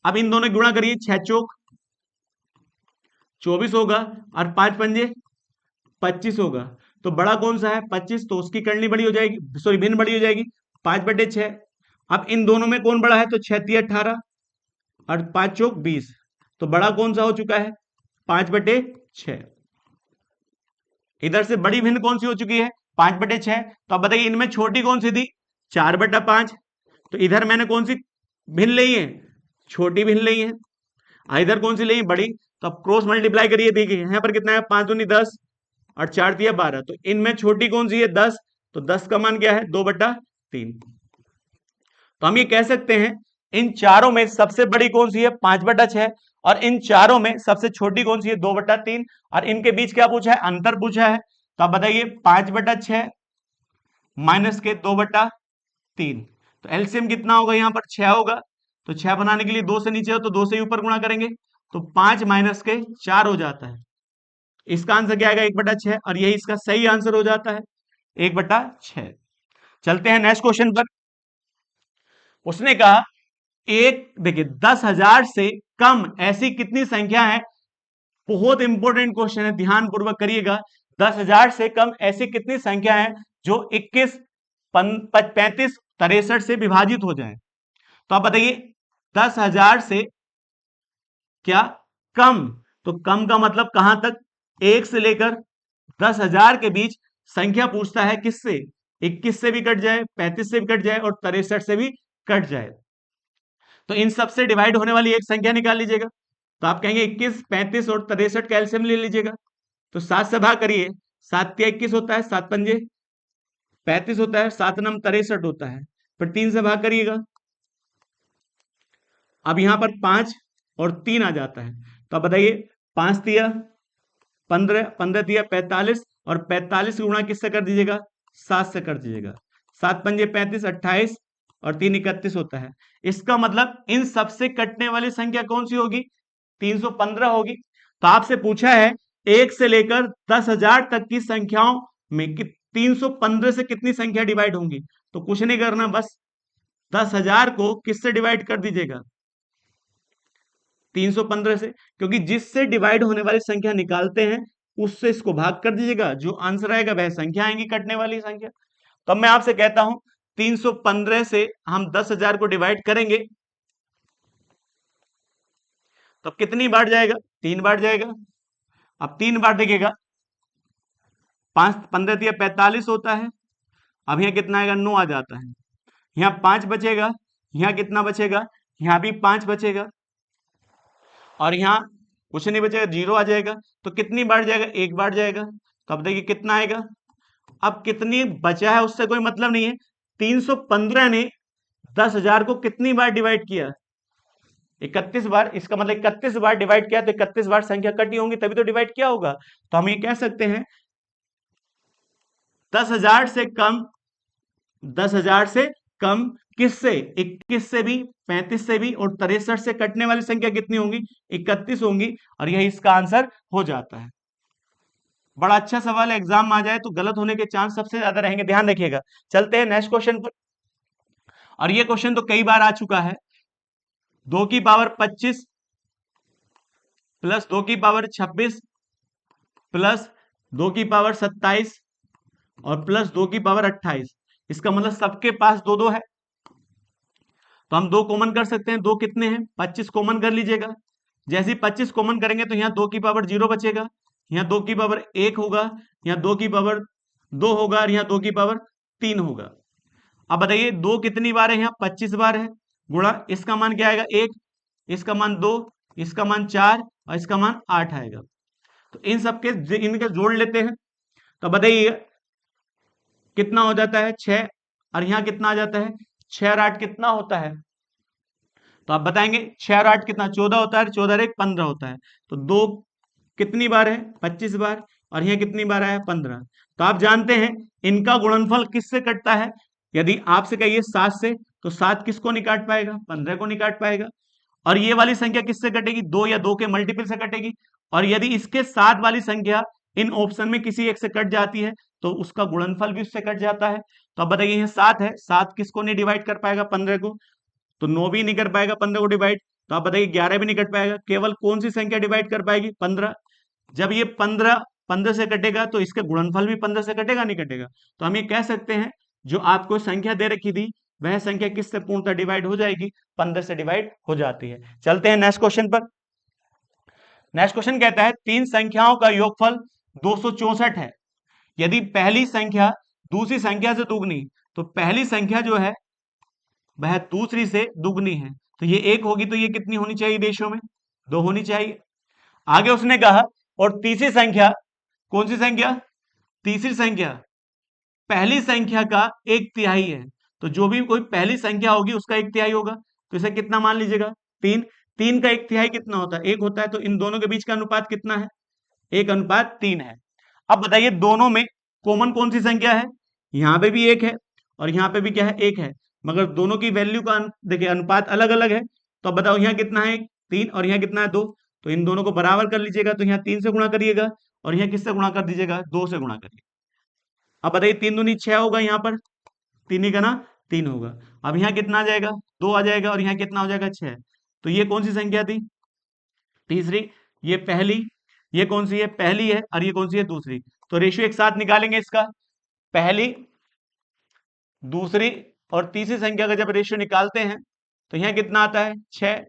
अब इन दोनों गुणा करिए 6 चौक 24 होगा और 5 पंजे 25 होगा। तो बड़ा कौन सा है 25, तो उसकी करनी बड़ी हो जाएगी, सॉरी भिन्न बड़ी हो जाएगी 5/6। अब इन दोनों में कौन बड़ा है, तो 6×3 = 18 और 5 चौक 20। तो बड़ा कौन सा हो चुका है 5/6। इधर से बड़ी भिन्न कौन सी हो चुकी है 5/6। तो अब बताइए इनमें छोटी कौन सी थी 4/5। तो इधर मैंने कौन सी भिन्न ली है, छोटी भिन्न ली है। इधर कौन सी ली है, बड़ी। तो अब क्रॉस मल्टीप्लाई करिए, देखिए यहाँ पर कितना है 5 दूनी 10 और 4 दिया 12। तो इनमें छोटी कौन सी है 10। तो 10 का मान क्या है 2/3। तो हम ये कह सकते हैं इन चारों में सबसे बड़ी कौन सी है 5/6 और इन चारों में सबसे छोटी कौन सी है 2/3। और इनके बीच क्या पूछा है, अंतर पूछा है। तो आप बताइए 5/6 माइनस के 2/3। तो एलसीएम कितना होगा, यहां पर 6 होगा। तो 6 बनाने के लिए 2 से नीचे हो तो 2 से ऊपर गुणा करेंगे, तो 5 माइनस के 4 हो जाता है। इसका आंसर क्या आएगा 1/6 और यही इसका सही आंसर हो जाता है 1/6। चलते हैं नेक्स्ट क्वेश्चन पर। उसने कहा एक देखिए 10,000 से कम ऐसी कितनी संख्या है, बहुत इंपॉर्टेंट क्वेश्चन है, ध्यान पूर्वक करिएगा। 10,000 से कम ऐसी कितनी संख्या है जो 21, 35, 63 से विभाजित हो जाए। तो आप बताइए 10,000 से क्या कम, तो कम का मतलब कहां तक, 1 से लेकर 10,000 के बीच संख्या पूछता है किससे, 21 से भी कट जाए, 35 से भी कट जाए और 63 से भी कट जाए। तो इन सबसे डिवाइड होने वाली एक संख्या निकाल लीजिएगा। तो आप कहेंगे 21, 35 और 63 का एलसीएम ले लीजिएगा। तो 7 से भाग करिए, 7 तिया 21 होता है, 7 पंजे 35 होता है, 7 नम 63 होता है। फिर 3 से भाग करिएगा, अब यहां पर 5 और 3 आ जाता है। तो अब बताइए 5 तिया 15, 15 तिया 45 और 45 गुणा किससे कर दीजिएगा 7 से कर दीजिएगा। 7 पंजे 35, 28 और 3 31 होता है। इसका मतलब इन सबसे कटने वाली संख्या कौन सी होगी 315 होगी। तो आपसे पूछा है 1 से लेकर 10,000 तक की संख्याओं में 315 से कितनी संख्या डिवाइड होंगी। तो कुछ नहीं करना, बस 10,000 को किससे डिवाइड कर दीजिएगा 315 से, क्योंकि जिससे डिवाइड होने वाली संख्या निकालते हैं उससे इसको भाग कर दीजिएगा, जो आंसर आएगा वह संख्या आएंगी कटने वाली संख्या। तो मैं आपसे कहता हूं 315 से हम 10,000 को डिवाइड करेंगे तो कितनी बार जाएगा 3 बार जाएगा। अब 3 बार देखिएगा 5 15 दिया 45 होता है। अब यहाँ कितना आएगा 9 आ जाता है। यहाँ 5 बचेगा, यहाँ कितना बचेगा, यहाँ भी 5 बचेगा और यहाँ कुछ नहीं बचेगा, 0 आ जाएगा। तो कितनी बार जाएगा 1 बार जाएगा। तो अब देखिए कितना आएगा, अब कितनी बचा है उससे कोई मतलब नहीं है। 315 ने 10,000 को कितनी बार डिवाइड किया 31 बार। इसका मतलब 31 बार डिवाइड किया तो 31 बार संख्या कटी होंगी तभी तो डिवाइड किया होगा। तो हम ये कह सकते हैं 10,000 से कम, 10,000 से कम किससे 21 से भी, 35 से भी और 63 से कटने वाली संख्या कितनी होंगी 31 होंगी और यही इसका आंसर हो जाता है। बड़ा अच्छा सवाल है, एग्जाम में आ जाए तो गलत होने के चांस सबसे ज्यादा रहेंगे, ध्यान रखिएगा। चलते हैं नेक्स्ट क्वेश्चन पर। और ये क्वेश्चन तो कई बार आ चुका है। 2 की पावर 25 प्लस 2 की पावर 26 प्लस 2 की पावर 27 और प्लस 2 की पावर 28। इसका मतलब सबके पास 2 है। तो हम 2 कॉमन कर सकते हैं। 2 कितने हैं 25 कॉमन कर लीजिएगा। जैसे ही 25 कॉमन करेंगे तो यहाँ 2 की पावर 0 बचेगा, यहाँ 2 की पावर 1 होगा, यहाँ 2 की पावर 2 होगा और यहाँ 2 की पावर 3 होगा। अब बताइए 2 कितनी बार है, यहाँ 25 बार है, गुणा इसका मान क्या आएगा 1, इसका मान 2, इसका मान 4 और इसका मान 8 आएगा। तो इन सबके इनके जोड़ लेते हैं। तो बताइए कितना हो जाता है 6 और यहाँ कितना आ जाता है 6 और 8 कितना होता है। तो आप बताएंगे 6 और 8 कितना 14 होता है, 14 और 1 15 होता है। तो 2 कितनी बार है 25 बार और यहाँ कितनी बार आया 15। तो आप जानते हैं इनका गुणनफल किससे कटता है। यदि आपसे कहिए 7 से तो 7 किसको नहीं काट पाएगा 15 को नहीं काट पाएगा। और ये वाली संख्या किससे कटेगी 2 या 2 के मल्टीपल से कटेगी। और यदि इसके साथ वाली संख्या इन ऑप्शन में किसी एक से कट जाती है तो उसका गुणनफल भी उससे कट जाता है। तो अब बताइए यहाँ 7 है, 7 किसको नहीं डिवाइड कर पाएगा 15 को, तो 9 भी नहीं कर पाएगा 15 को डिवाइड। तो आप बताइए 11 भी नहीं कर पाएगा, केवल कौन सी संख्या डिवाइड कर पाएगी 15। जब ये 15 15 से कटेगा तो इसका गुणनफल भी 15 से कटेगा, नहीं कटेगा? तो हम ये कह सकते हैं जो आपको संख्या दे रखी थी वह संख्या किससे पूर्णतः डिवाइड हो जाएगी? 15 से डिवाइड हो जाती है। चलते हैं नेक्स्ट क्वेश्चन पर। नेक्स्ट क्वेश्चन कहता है तीन संख्याओं का योगफल 264 है। यदि पहली संख्या दूसरी संख्या से दुगनी, तो पहली संख्या जो है वह दूसरी से दुगनी है, तो ये एक होगी, तो ये कितनी होनी चाहिए रेशियो में? 2 होनी चाहिए। आगे उसने कहा और तीसरी संख्या, कौन सी संख्या? तीसरी संख्या पहली संख्या का 1/3 है, तो जो भी कोई पहली संख्या होगी उसका 1/3 होगा, तो इसे कितना मान लीजिएगा? 3। 3 का 1/3 कितना होता है? 1 होता है, तो इन दोनों के बीच का अनुपात कितना है? 1:3 है। अब बताइए दोनों में कॉमन कौन सी संख्या है? यहाँ पे भी 1 है और यहाँ पे भी क्या है? 1 है, मगर दोनों की वैल्यू का देखिए अनुपात अलग अलग है। तो अब बताओ यहाँ कितना है? 3 और यहाँ कितना है? 2। तो इन दोनों को बराबर कर लीजिएगा, तो यहाँ 3 से गुणा करिएगा और यहाँ किससे गुणा कर दीजिएगा? 2 से गुणा करिए। अब बताइए 3 दूनी 6 होगा, यहाँ पर 3 ही का ना 3 होगा। अब यहाँ कितना आ जाएगा? 2 आ जाएगा और यहाँ कितना हो जाएगा? 6। तो ये कौन सी संख्या थी? तीसरी। ये पहली। ये कौन सी है? पहली है। और ये कौन सी है? दूसरी। तो रेशियो एक साथ निकालेंगे इसका, पहली, दूसरी और तीसरी संख्या का जब रेशियो निकालते हैं तो यहाँ कितना आता है? 6।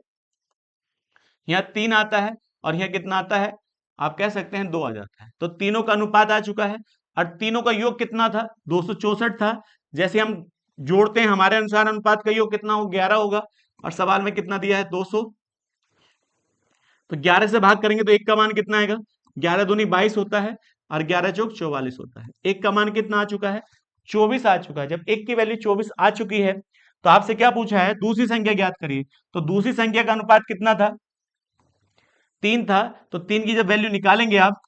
यहाँ 3 आता है और यहाँ कितना आता है? आप कह सकते हैं 2 आ जाता है। तो तीनों का अनुपात आ चुका है और तीनों का योग कितना था? 264 था। जैसे हम जोड़ते हैं हमारे अनुसार अनुपात का योग कितना हो? 11 होगा और सवाल में कितना दिया है? 200। तो 11 से भाग करेंगे तो 1 का मान कितना आएगा? 11 दूनी 22 होता है और 11 चौक 44 होता है। 1 का मान कितना आ चुका है? 24 आ चुका है। जब 1 की वैल्यू 24 आ चुकी है तो आपसे क्या पूछा है? दूसरी संख्या ज्ञात करिए। तो दूसरी संख्या का अनुपात कितना था? 3 था। तो 3 की जब वैल्यू निकालेंगे आप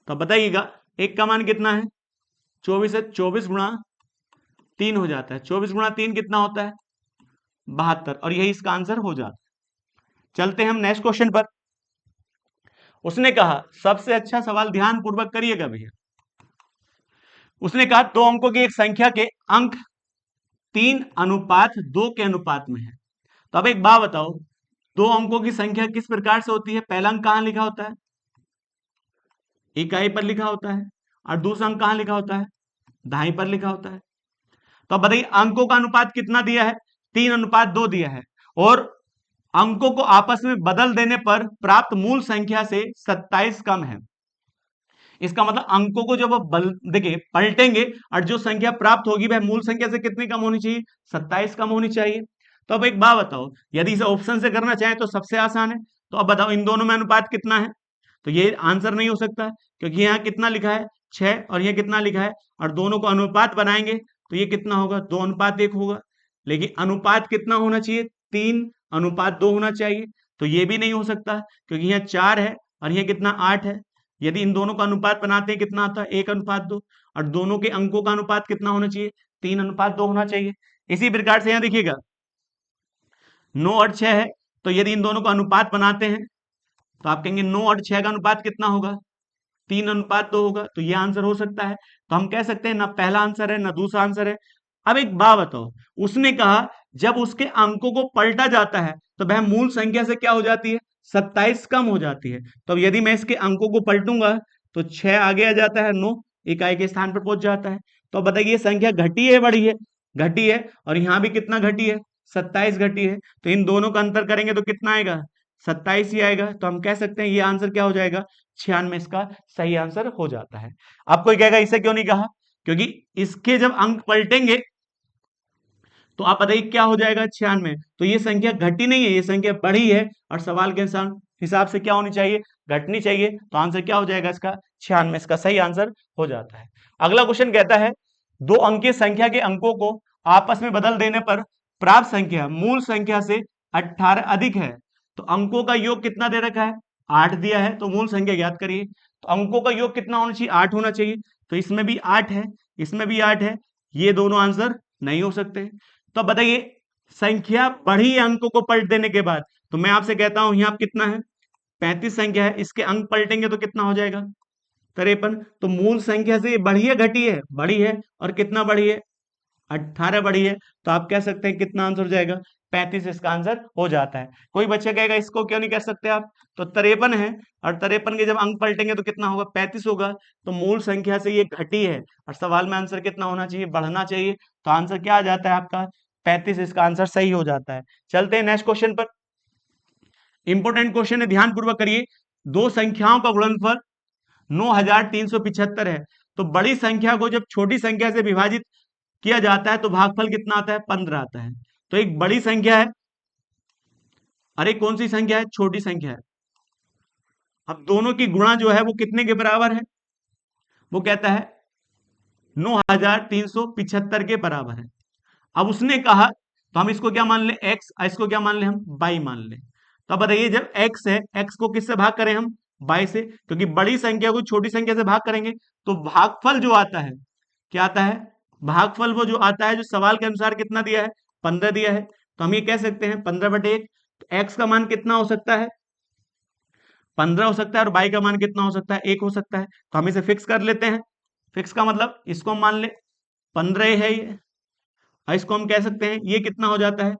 तो बताइएगा 1 का मान कितना है? 24 है। 24 गुणा 3 हो जाता है। 24 गुणा 3 कितना होता है? 72। और यही इसका आंसर हो जाता है। चलते हैं हम नेक्स्ट क्वेश्चन पर। उसने कहा, सबसे अच्छा सवाल ध्यान पूर्वक करिएगा भैया। उसने कहा 2 अंकों की एक संख्या के अंक 3:2 के अनुपात में है। तो अब एक बात बताओ, 2 अंकों की संख्या किस प्रकार से होती है? पहला अंक कहां लिखा होता है? इकाई पर लिखा होता है और दूसरा अंक कहां लिखा होता है? दहाई पर लिखा होता है। तो अब बताइए अंकों का अनुपात कितना दिया है? 3:2 दिया है और अंकों को आपस में बदल देने पर प्राप्त मूल संख्या से 27 कम है। इसका मतलब अंकों को जब आप देखिए पलटेंगे और जो संख्या प्राप्त होगी वह मूल संख्या से कितनी कम होनी चाहिए? 27 कम होनी चाहिए। तो अब एक बात बताओ, यदि इसे ऑप्शन से करना चाहे तो सबसे आसान है। तो अब बताओ इन दोनों में अनुपात कितना है? तो ये आंसर नहीं हो सकता, क्योंकि यहाँ कितना लिखा है? 6 और यहाँ कितना लिखा है? और दोनों को अनुपात बनाएंगे तो ये कितना होगा? 2:1 होगा। लेकिन अनुपात कितना होना चाहिए? 3:2 होना चाहिए। तो ये भी नहीं हो सकता, क्योंकि यहाँ 4 है और यहाँ कितना? 8 है। यदि इन दोनों का अनुपात बनाते हैं कितना आता है? 1:2। और दोनों के अंकों का अनुपात कितना होना चाहिए? 3:2 होना चाहिए। इसी प्रकार से यहाँ देखिएगा 9 और 6 है, तो यदि इन दोनों का अनुपात बनाते हैं तो आप कहेंगे 9 और 6 का अनुपात कितना होगा? 3:2 होगा। तो ये आंसर हो सकता है। तो हम कह सकते हैं ना पहला आंसर है ना दूसरा आंसर है। अब एक बात बताओ, उसने कहा जब उसके अंकों को पलटा जाता है तो वह मूल संख्या से क्या हो जाती है? 27 कम हो जाती है। तो अब यदि मैं इसके अंकों को पलटूंगा तो 6 आगे आ जाता है, 9 इकाई के स्थान पर पहुंच जाता है। तो अब बताइए संख्या घटी है बढ़ी है? घटी है। और यहां भी कितना घटी है? 27 घटी है। तो इन दोनों का अंतर करेंगे तो कितना आएगा? 27 ही आएगा। तो हम कह सकते हैं ये आंसर क्या हो जाएगा? 96 इसका सही आंसर हो जाता है। अब कोई कहेगा इसे क्यों नहीं कहा? क्योंकि इसके जब अंक पलटेंगे तो आप बताइए क्या हो जाएगा? 96। तो ये संख्या घटी नहीं है, ये संख्या बढ़ी है और सवाल के हिसाब से क्या होनी चाहिए? घटनी चाहिए। तो आंसर क्या हो जाएगा इसका? 96 इसका सही आंसर हो जाता है। अगला क्वेश्चन कहता है 2 अंकीय संख्या के अंकों को आपस में बदल देने पर प्राप्त संख्या मूल संख्या से 18 अधिक है। तो अंकों का योग कितना दे रखा है? 8 दिया है। तो मूल संख्या ज्ञात करिए। तो अंकों का योग कितना होना चाहिए? 8 होना चाहिए। तो इसमें भी 8 है, इसमें भी 8 है। ये दोनों आंसर नहीं हो सकते। तो बताइए संख्या बढ़ी अंकों को पलट देने के बाद, तो मैं आपसे कहता हूं यहां कितना है? 35 संख्या है, इसके अंक पलटेंगे तो कितना हो जाएगा? 53। तो मूल संख्या से बढ़ी है घटी है? बढ़ी है। और कितना बढ़ी है? 18 बढ़ी है। तो आप कह सकते हैं कितना आंसर हो जाएगा? 35 इसका आंसर हो जाता है। कोई बच्चा कहेगा इसको क्यों नहीं कर सकते आप, तो 53 है और 53 के जब अंक पलटेंगे तो कितना होगा, 35 होगा। तो मूल संख्या से ये घटी है और सवाल में आंसर कितना होना चाहिए, बढ़ना चाहिए। तो आंसर क्या आ जाता है आपका 35, इसका आंसर सही हो जाता है। चलते हैं नेक्स्ट क्वेश्चन पर। इंपोर्टेंट क्वेश्चन है, ध्यान पूर्वक करिए। दो संख्याओं का गुणनफल 9375 है। तो बड़ी संख्या को जब छोटी संख्या से विभाजित किया जाता है तो भागफल कितना आता है, 15 आता है। तो एक बड़ी संख्या है, अरे कौन सी संख्या है, छोटी संख्या है। अब दोनों की गुणा जो है वो कितने के बराबर है, वो कहता है 9375 के बराबर है। अब उसने कहा तो हम इसको क्या मान ले, x, इसको क्या मान ले, हम y मान ले। तो अब बताइए जब x है, x को किससे भाग करें हम, y से, क्योंकि बड़ी संख्या को छोटी संख्या से भाग करेंगे तो भागफल जो आता है, क्या आता है, भागफल वो जो आता है जो सवाल के अनुसार कितना दिया है, 15 दिया है। तो हम ये कह सकते हैं 15/1। तो x का मान कितना हो सकता है, 15 हो सकता है, और y का मान कितना हो सकता है, 1 हो सकता है। तो हम इसे फिक्स कर लेते हैं। फिक्स का मतलब इसको हम मान ले 15 है ये, और इसको हम कह सकते हैं ये कितना हो जाता है,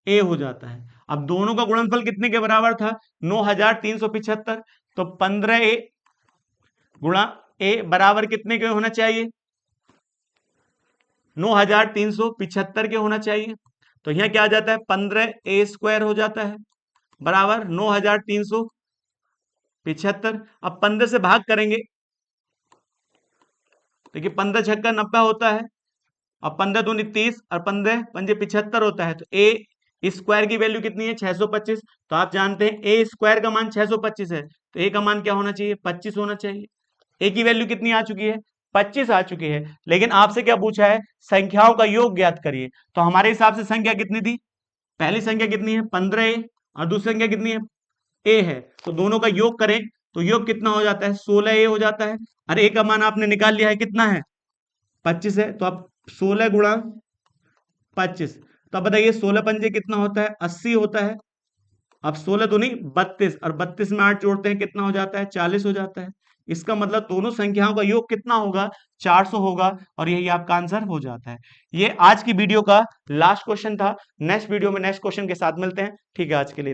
ए हो जाता है। अब दोनों का गुणनफल कितने के बराबर था, 9375। तो 15a गुणा ए बराबर कितने के होना चाहिए, 9375 के होना चाहिए। तो यहां क्या आ जाता है, 15a² हो जाता है बराबर 9375। अब 15 से भाग करेंगे, देखिए 15 छक्का 90 होता है, अब 15 दूनी 30 और 15 पंजे 75 होता है। तो ए स्क्वायर की वैल्यू कितनी है, 625। तो आप जानते हैं ए स्क्वायर का मान 625 है, तो ए का मान क्या होना चाहिए, 25 होना चाहिए। ए की वैल्यू कितनी आ चुकी है, 25 आ चुकी है। लेकिन आपसे क्या पूछा है, संख्याओं का योग ज्ञात करिए। तो हमारे हिसाब से संख्या कितनी थी, पहली संख्या कितनी है 15a, और दूसरी संख्या कितनी है, ए है। तो दोनों का योग करें तो योग कितना हो जाता है, 16a हो जाता है। और ए का मान आपने निकाल लिया है, कितना है, 25 है। तो आप 16 गुणा 25, तो अब बताइए 16 पंजे कितना होता है, 80 होता है। अब 16 दूनी 32, और 32 में 8 जोड़ते हैं कितना हो जाता है, 40 हो जाता है। इसका मतलब दोनों संख्याओं का योग कितना होगा, 400 होगा, और यही आपका आंसर हो जाता है। ये आज की वीडियो का लास्ट क्वेश्चन था। नेक्स्ट वीडियो में नेक्स्ट क्वेश्चन के साथ मिलते हैं। ठीक है, आज के लिए।